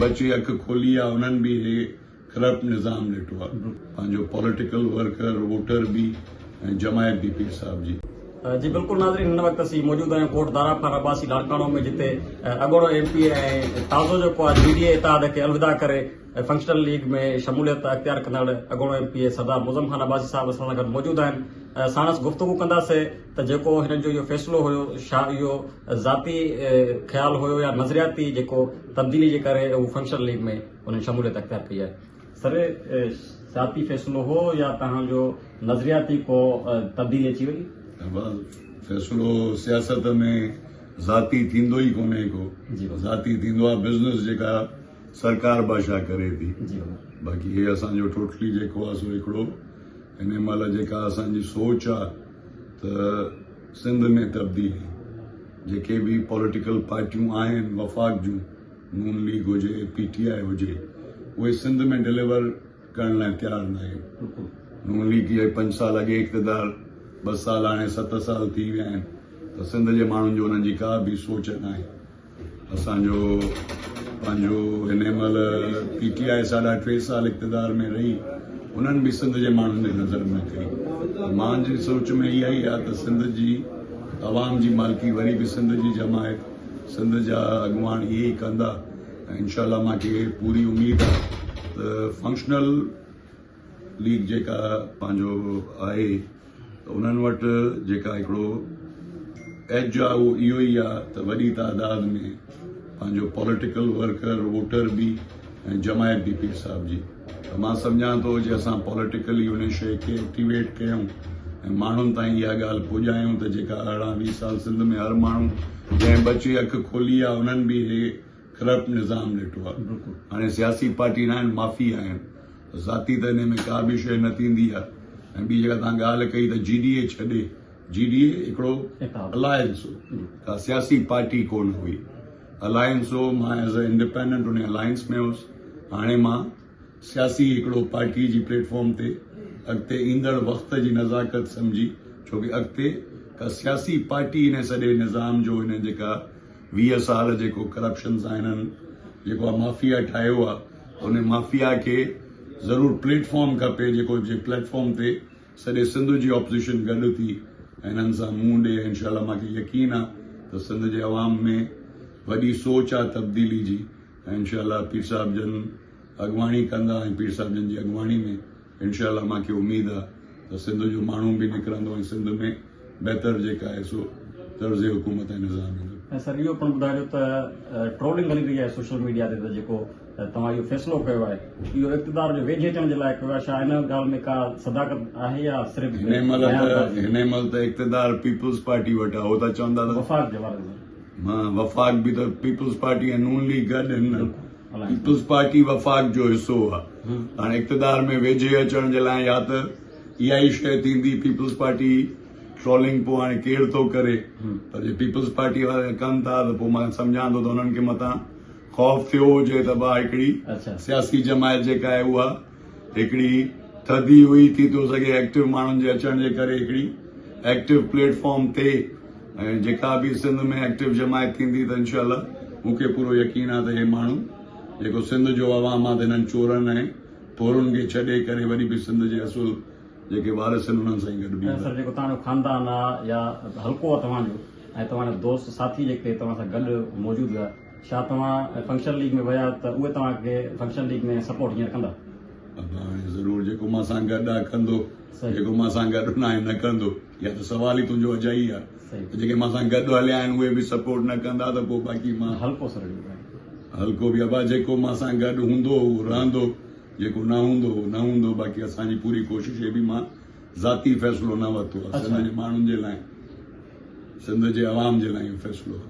बची अख खोली आहे उन्हनि बि हे करप्ट निज़ाम ॾिठो आहे। पंहिंजो पॉलिटिकल वर्कर वोटर भी ऐं जमायत भी पीर साहब जी। जी बिल्कुल नाज़रीन, हिन वक्त असीं मौजूद आहियूं कोट दारा खान अब्बासी लाड़काणो में, जिते अॻोड़ो MP ऐं ताज़ो जेको आहे GDA इतिहाद खे अलविदा करे फंक्शनल लीग में शमूलियत अख्तियार कंदड़ अॻोड़ो MP सरदार मुज़म खान अब्बासी साहब असां सां गॾु मौजूद आहिनि। साणस गुफ़्तगू कंदासीं त जेको हिननि जो इहो फ़ैसिलो हुयो, छा इहो ज़ाती ख़्याल हुयो या नज़रियाती जेको तब्दीली जे करे उहो फंक्शनल लीग में उन्हनि शमूलियत अख्तियार कई आहे। सर, ज़ाती फ़ैसिलो हो या तव्हांजो नज़रियाती को तब्दीली अची वई? फैसलो सियासत में ज़ाती थींदो ई कोन्हे को, ज़ाती थींदो आहे बिज़नेस जेका सरकार बादशाह करे थी। बाक़ी हे असांजो टोटली जेको आहे सो हिकिड़ो हिन महिल जेका असांजी सोच आहे त सिंध में तब्दीली, जेके बि पॉलिटिकल पार्टियूं आहिनि वफ़ाक़ जूं, नून लीग हुजे PTI हुजे, उहे सिंध में डिलीवर करण लाइ तयारु न आहिनि। नून लीग खे 5 साल अॻे इक़्तिदार, 2 साल हाणे 7 साल थी विया आहिनि, त सिंध जे माण्हुनि जो उन्हनि जी का बि सोच न आहे। असांजो पंहिंजो हिन महिल PTI 3.5 साल इक़्तिदार में रही, उन्हनि बि सिंध जे माण्हुनि जी नज़र न कई। मुंहिंजी सोच में इहा ई आहे त सिंध जी अवाम जी मालिकी वरी बि सिंध जी जमायत, सिंध जा अॻुवान इहे ई कंदा। ऐं इंशाअल्लाह मूंखे पूरी उमेद आहे त फंक्शनल लीग जेका पंहिंजो आहे त उन्हनि वटि जेका हिकिड़ो एज आहे उहो इहो ई आहे त वॾी तादाद में पंहिंजो पॉलिटिकल वर्कर वोटर भी ऐं जमायत भी पीर साहब जी। त मां सम्झां थो जे असां पॉलिटिकली उन शइ खे एक्टिवेट कयूं ऐं माण्हुनि ताईं इहा ॻाल्हि पुॼायूं त जेका 18-20 साल सिंध में हर माण्हू जंहिं बची अख खोली आहे उन्हनि बि हे करप्ट निज़ाम ॾिठो आहे। हाणे सियासी पार्टी न आहिनि, माफ़ी आहिनि, ज़ाती त हिन में का बि शइ न थींदी आहे। ऐं ॿी जेका तव्हां ॻाल्हि कई त GDA छॾे, GDA हिकिड़ो अलायंस हो, का सियासी पार्टी कोन हुई, अलायंस हो। मां एज़ अ इंडिपेंडेंट उन अलायंस में हुउसि। हाणे मां सियासी हिकिड़ो पार्टी जी प्लेटफॉर्म ते अॻिते ईंदड़ वक़्त जी नज़ाकत सम्झी, छोकी अॻिते का सियासी पार्टी हिन सॼे निज़ाम जो, हिन जेका 20 साल जेको करप्शन सां हिननि जेको आहे माफ़िया ठाहियो आहे, उन माफ़िया खे ज़रूर प्लेटफॉर्म खपे, जेको जे प्लेटफॉर्म ते सॼे सिंध जी ऑपोज़िशन गॾु थी ऐं हिननि सां मुंहुं ॾिए। इंशाअल्लाह मूंखे यकीन आहे त सिंध जे अवाम में वॾी सोच आहे तब्दीली जी, ऐं इंशाअल्लाह पीर साहब जन अॻुवाणी कंदा ऐं पीर साहब जन जी अॻुवाणी में इंशाअल्लाह मूंखे उमेद आहे त सिंध जो माण्हू बि निकिरंदो ऐं सिंध में बहितर जेका आहे सो तर्ज़ हुकूमत ऐं निज़ाम ईंदो। सर, इहो पिणु ॿुधाइजो त ट्रोलिंग हली रही आहे सोशल मीडिया ते, त जेको तव्हां इहो फ़ैसिलो कयो आहे, इहो इक़्तिदार जो वेझे अचण जे लाइ कयो आहे, छा हिन ॻाल्हि में का सदाकत आहे या सिर्फ़ हिन महिल त इक़्तिदार पीपल्स पार्टी वटि आहे। हो त चवंदा त वफ़ाक़ जे बारे में, मां वफ़ाक़ बि त पीपल्स पार्टी ऐं नून लीग गॾु आहिनि न। पीपल्स पार्टी वफ़ाक़ जो हिसो आहे। हाणे इक़्तिदार में वेझे अचण जे लाइ या त इहा ई शइ थींदी, पीपल्स पार्टी ट्रोलिंग पोइ हाणे केरु थो करे, पर जे पीपल्स पार्टी वारा कनि था त पोइ मां सम्झां थो त उन्हनि खे मथां ख़ौफ़ थियो हुजे त भाउ हिकिड़ी सियासी जमायत जेका आहे उहा हिकिड़ी थधी हुई, थी थो सघे एक्टिव माण्हुनि जे अचण जे करे हिकिड़ी एक्टिव प्लेटफॉर्म थिए, ऐं जेका बि सिंध में एक्टिव जमायत थींदी त इंशाअल्लाह मूंखे पूरो यकीन आहे त हे माण्हू जेको सिंध जो अवाम आहे त हिननि चोरनि ऐं पोरनि खे छॾे करे वरी बि सिंध जे असुल जेके वारिस आहिनि उन्हनि सां ई गॾु बीहंदा। सर, जेको तव्हांजो ख़ानदान आहे या हल्को आहे तव्हांजो ऐं तव्हांजा दोस्त साथी जेके तव्हां सां गॾु मौजूदु हुआ, छा तव्हां फंक्शन लीग में विया त उहे तव्हांखे फंक्शन लीग में सपोर्ट हींअर कंदा? हाणे ज़रूरु जेको मां सां गॾु आहे कंदो, जेको मां सां गॾु न आहे न कंदो, या त सवाल ई तुंहिंजो अजाई आहे। जेके मां सां गॾु हलिया आहिनि उहे बि सपोर्ट न कंदा त पोइ बाक़ी मां हल्को सर हल्को बि अबा जेको मां सां गॾु हूंदो उहो रहंदो, जेको न हूंदो उहो न हूंदो। बाक़ी असांजी पूरी कोशिशि बि मां ज़ाती फ़ैसिलो न वरितो आहे, सिंध जे माण्हुनि जे लाइ, सिंध जे अवाम जे लाइ इहो फ़ैसिलो आहे।